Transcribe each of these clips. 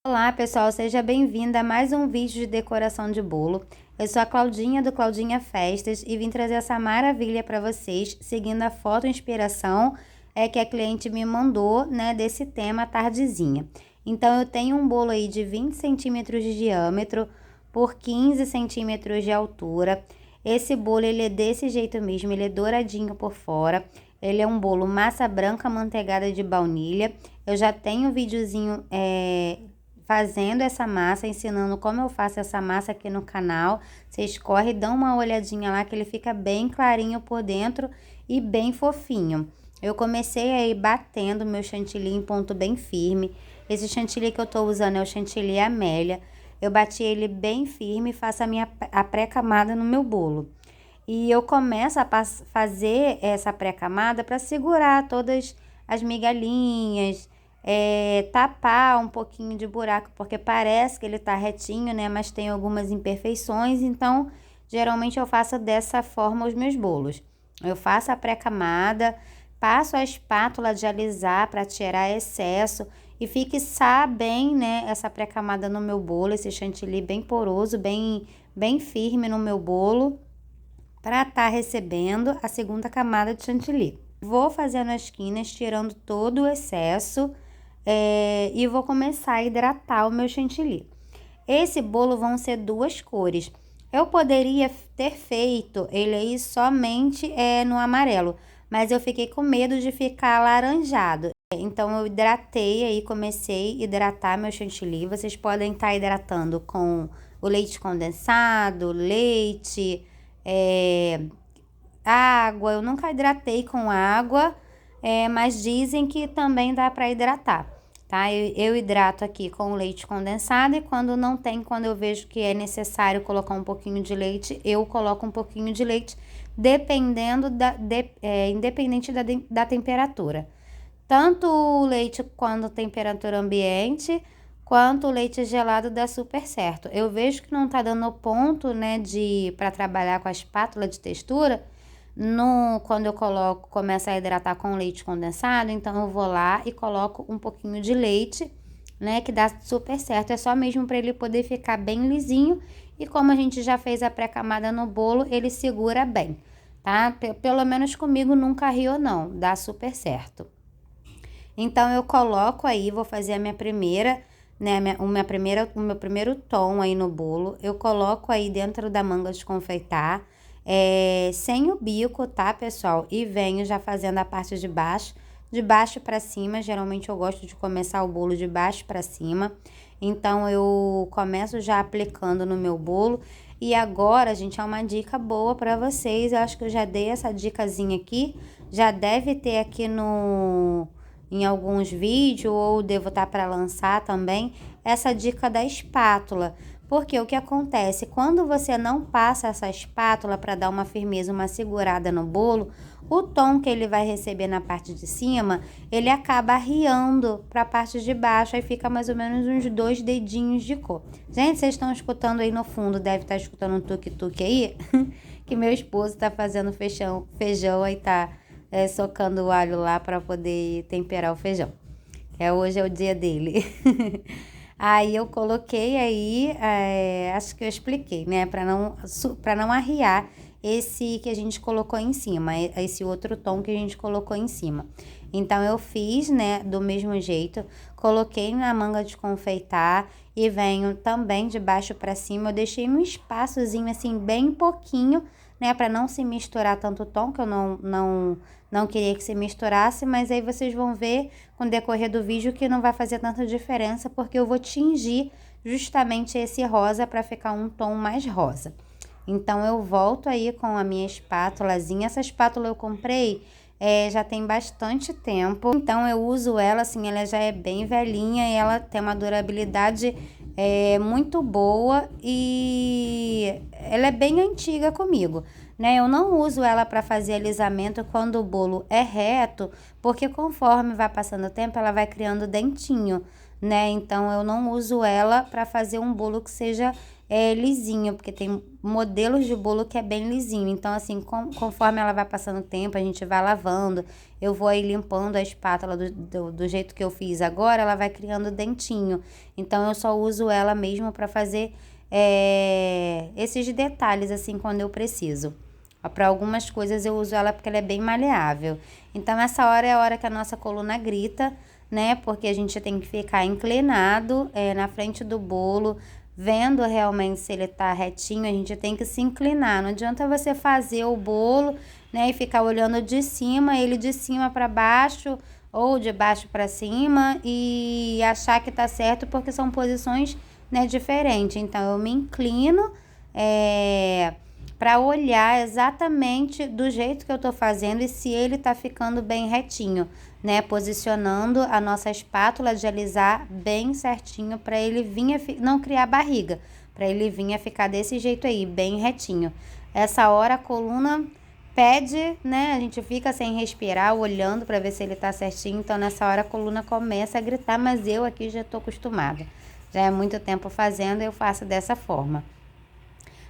Olá pessoal, seja bem-vinda a mais um vídeo de decoração de bolo. Eu sou a Claudinha do Claudinha Festas e vim trazer essa maravilha para vocês, seguindo a foto inspiração que a cliente me mandou, né, desse tema tardezinha. Então eu tenho um bolo aí de 20 centímetros de diâmetro por 15 centímetros de altura. Esse bolo ele é desse jeito mesmo, ele é douradinho por fora. Ele é um bolo massa branca manteigada de baunilha. Eu já tenho um videozinho fazendo essa massa, ensinando como eu faço essa massa aqui no canal. Vocês correm e dão uma olhadinha lá que ele fica bem clarinho por dentro e bem fofinho. Eu comecei aí batendo meu chantilly em ponto bem firme. Esse chantilly que eu tô usando é o chantilly Amélia. Eu bati ele bem firme e faço a pré-camada no meu bolo. E eu começo a fazer essa pré-camada para segurar todas as migalhinhas, tapar um pouquinho de buraco, porque parece que ele tá retinho, né? Mas tem algumas imperfeições, então geralmente eu faço dessa forma os meus bolos. Eu faço a pré-camada, passo a espátula de alisar para tirar excesso e fixar bem, né, essa pré-camada no meu bolo, esse chantilly bem poroso, bem firme no meu bolo, para estar recebendo a segunda camada de chantilly. Vou fazendo as esquinas, tirando todo o excesso e vou começar a hidratar o meu chantilly. Esse bolo vão ser duas cores. Eu poderia ter feito ele aí somente no amarelo, mas eu fiquei com medo de ficar alaranjado. Então eu hidratei aí, comecei a hidratar meu chantilly. Vocês podem estar hidratando com o leite condensado, leite, água. Eu nunca hidratei com água, mas dizem que também dá para hidratar, tá? Eu hidrato aqui com leite condensado e quando eu vejo que é necessário colocar um pouquinho de leite, eu coloco um pouquinho de leite, dependendo independente da temperatura. Tanto o leite quando temperatura ambiente, quanto o leite gelado dá super certo. Eu vejo que não tá dando ponto, né, para trabalhar com a espátula de textura, quando eu começo a hidratar com leite condensado, então eu vou lá e coloco um pouquinho de leite, né, que dá super certo. É só mesmo para ele poder ficar bem lisinho e como a gente já fez a pré-camada no bolo, ele segura bem, tá? Pelo menos comigo nunca riu não, dá super certo. Então eu coloco aí, vou fazer a minha primeira, né, o meu primeiro tom aí no bolo. Eu coloco aí dentro da manga de confeitar, sem o bico, tá, pessoal? E venho já fazendo a parte de baixo para cima. Geralmente eu gosto de começar o bolo de baixo para cima. Então eu começo já aplicando no meu bolo. E agora, gente, é uma dica boa para vocês. Eu acho que eu já dei essa dicasinha aqui. Já deve ter aqui em alguns vídeos, ou devo estar para lançar também, essa dica da espátula. Porque o que acontece? Quando você não passa essa espátula para dar uma firmeza, uma segurada no bolo, o tom que ele vai receber na parte de cima, ele acaba arriando para a parte de baixo, aí fica mais ou menos uns 2 dedinhos de cor. Gente, vocês estão escutando aí no fundo, deve estar escutando um tuk-tuk aí, que meu esposo está fazendo feijão aí tá socando o alho lá para poder temperar o feijão. Hoje é o dia dele. Aí eu coloquei aí, acho que eu expliquei, né? Para não arriar esse que a gente colocou em cima, esse outro tom que a gente colocou em cima. Então eu fiz, né, do mesmo jeito, coloquei na manga de confeitar e venho também de baixo para cima. Eu deixei um espaçozinho assim, bem pouquinho, né, para não se misturar tanto o tom, que eu não queria que se misturasse, mas aí vocês vão ver com o decorrer do vídeo que não vai fazer tanta diferença, porque eu vou tingir justamente esse rosa para ficar um tom mais rosa. Então eu volto aí com a minha espátulazinha. Essa espátula eu comprei já tem bastante tempo, então eu uso ela assim, ela já é bem velhinha e ela tem uma durabilidade muito boa e ela é bem antiga comigo, né? Eu não uso ela para fazer alisamento quando o bolo é reto, porque conforme vai passando o tempo ela vai criando dentinho, né? Então eu não uso ela para fazer um bolo que seja lisinho, porque tem modelos de bolo que é bem lisinho. Então, assim, conforme ela vai passando o tempo, a gente vai lavando, eu vou aí limpando a espátula do jeito que eu fiz agora, ela vai criando dentinho. Então, eu só uso ela mesmo para fazer esses detalhes, assim, quando eu preciso. Para algumas coisas eu uso ela porque ela é bem maleável. Então, essa hora é a hora que a nossa coluna grita, né? Porque a gente tem que ficar inclinado na frente do bolo, vendo realmente se ele tá retinho. A gente tem que se inclinar. Não adianta você fazer o bolo, né, e ficar olhando de cima, ele de cima para baixo ou de baixo para cima e achar que tá certo, porque são posições, né, diferentes. Então eu me inclino para olhar exatamente do jeito que eu tô fazendo e se ele tá ficando bem retinho, né? Posicionando a nossa espátula de alisar bem certinho para ele vir não criar barriga, para ele vir a ficar desse jeito aí, bem retinho. Essa hora a coluna pede, né? A gente fica sem respirar, olhando para ver se ele tá certinho. Então nessa hora a coluna começa a gritar, mas eu aqui já tô acostumada. Já é muito tempo fazendo, eu faço dessa forma.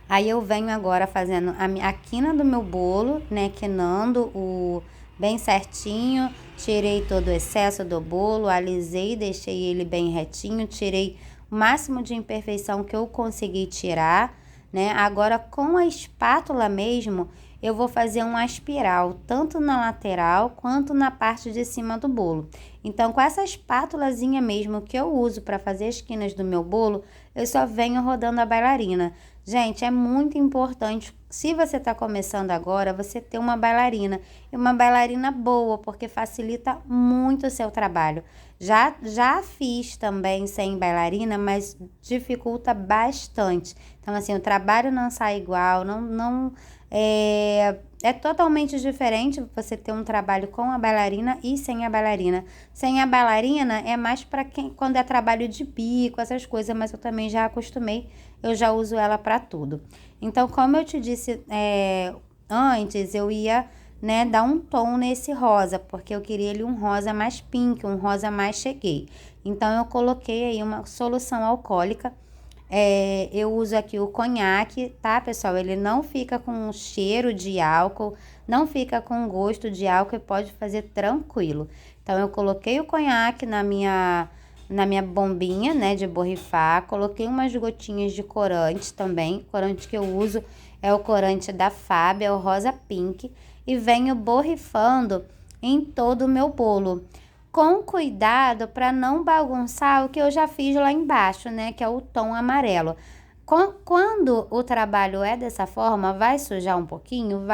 Aí eu venho agora fazendo a quina do meu bolo, né, quinando bem certinho, tirei todo o excesso do bolo, alisei, deixei ele bem retinho, tirei o máximo de imperfeição que eu consegui tirar, né? Agora com a espátula mesmo, eu vou fazer uma espiral, tanto na lateral quanto na parte de cima do bolo. Então, com essa espátulazinha mesmo que eu uso para fazer as quinas do meu bolo, eu só venho rodando a bailarina. Gente, é muito importante, se você está começando agora, você ter uma bailarina. E uma bailarina boa, porque facilita muito o seu trabalho. Já fiz também sem bailarina, mas dificulta bastante. Então, assim, o trabalho não sai igual, não é totalmente diferente você ter um trabalho com a bailarina e sem a bailarina. Sem a bailarina é mais para quando é trabalho de bico, essas coisas, mas eu também já acostumei, eu já uso ela para tudo. Então, como eu te disse antes, eu ia, né, dar um tom nesse rosa, porque eu queria ele um rosa mais pink, um rosa mais cheguei. Então, eu coloquei aí uma solução alcoólica. Eu uso aqui o conhaque, tá, pessoal? Ele não fica com cheiro de álcool, não fica com gosto de álcool e pode fazer tranquilo. Então, eu coloquei o conhaque na minha bombinha, né, de borrifar. Coloquei umas gotinhas de corante também. O corante que eu uso é o corante da Fábio, é o rosa pink. E venho borrifando em todo o meu bolo, com cuidado para não bagunçar o que eu já fiz lá embaixo, né, que é o tom amarelo. Quando o trabalho é dessa forma, vai sujar um pouquinho,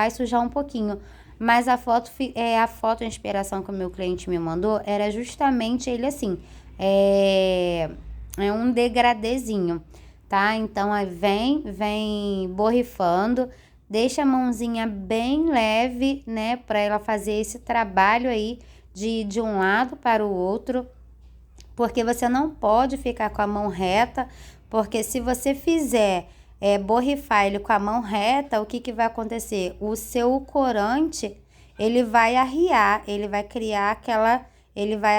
mas a foto a inspiração que o meu cliente me mandou era justamente ele assim, é um degradêzinho, tá? Então aí vem borrifando, deixa a mãozinha bem leve, né, para ela fazer esse trabalho aí de um lado para o outro, porque você não pode ficar com a mão reta, porque se você fizer borrifar ele com a mão reta, o que vai acontecer? O seu corante, ele vai arriar, ele vai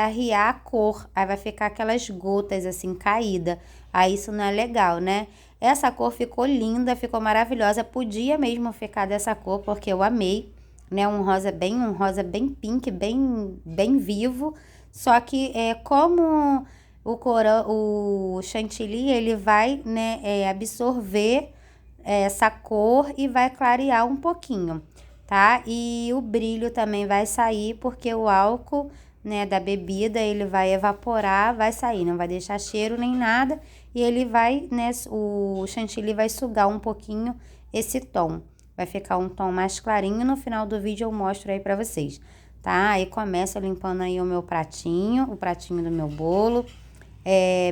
arriar a cor, aí vai ficar aquelas gotas assim caídas, aí isso não é legal, né? Essa cor ficou linda, ficou maravilhosa, podia mesmo ficar dessa cor, porque eu amei, né? Um rosa bem pink, bem vivo, só que como o chantilly, ele vai, né, absorver essa cor e vai clarear um pouquinho, tá? E o brilho também vai sair, porque o álcool, né, da bebida, ele vai evaporar, vai sair, não vai deixar cheiro nem nada, e ele vai, né, o chantilly vai sugar um pouquinho esse tom. Vai ficar um tom mais clarinho, no final do vídeo eu mostro aí pra vocês, tá? Aí começo limpando aí o pratinho do meu bolo,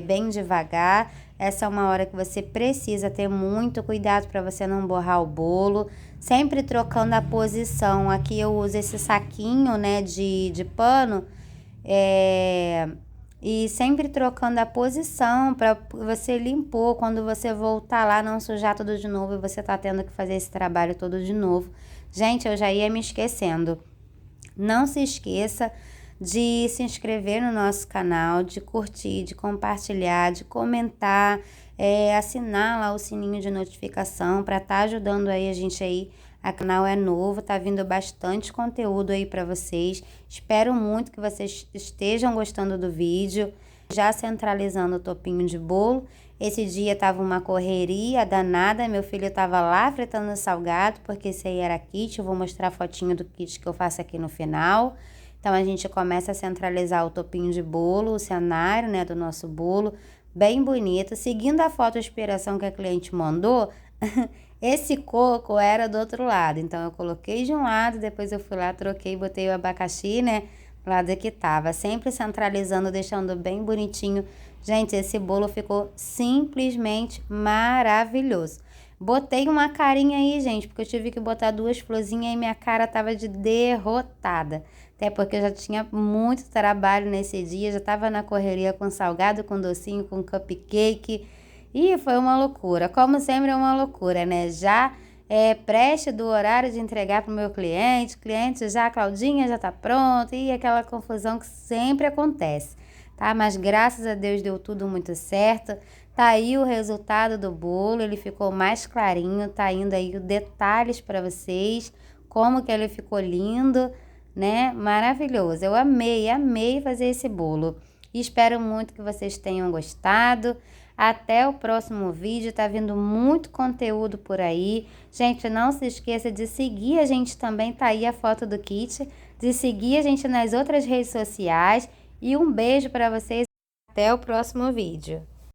bem devagar. Essa é uma hora que você precisa ter muito cuidado para você não borrar o bolo, sempre trocando a posição. Aqui eu uso esse saquinho, né, de pano, e sempre trocando a posição para você limpar, quando você voltar lá não sujar tudo de novo e você tá tendo que fazer esse trabalho todo de novo. Gente, eu já ia me esquecendo. Não se esqueça, de se inscrever no nosso canal, de curtir, de compartilhar, de comentar, assinar lá o sininho de notificação para estar ajudando aí a gente aí. O canal é novo, tá vindo bastante conteúdo aí para vocês. Espero muito que vocês estejam gostando do vídeo. Já centralizando o topinho de bolo. Esse dia tava uma correria danada, meu filho tava lá fritando salgado, porque esse aí era kit. Eu vou mostrar a fotinho do kit que eu faço aqui no final. Então a gente começa a centralizar o topinho de bolo, o cenário, né, do nosso bolo, bem bonito. Seguindo a foto inspiração que a cliente mandou, esse coco era do outro lado, então eu coloquei de um lado, depois eu fui lá, troquei, botei o abacaxi, né, do lado que tava, sempre centralizando, deixando bem bonitinho. Gente, esse bolo ficou simplesmente maravilhoso. Botei uma carinha aí, gente, porque eu tive que botar 2 florzinhas e minha cara tava de derrotada. Até porque eu já tinha muito trabalho nesse dia, já tava na correria com salgado, com docinho, com cupcake. E foi uma loucura, como sempre é uma loucura, né? Já preste do horário de entregar para o meu cliente já, a Claudinha já tá pronta, e aquela confusão que sempre acontece, tá? Mas graças a Deus deu tudo muito certo. Tá aí o resultado do bolo, ele ficou mais clarinho, tá indo aí os detalhes para vocês, como que ele ficou lindo, né? Maravilhoso, eu amei fazer esse bolo. E espero muito que vocês tenham gostado. Até o próximo vídeo, tá vindo muito conteúdo por aí. Gente, não se esqueça de seguir a gente também, tá aí a foto do kit, de seguir a gente nas outras redes sociais. E um beijo para vocês, até o próximo vídeo.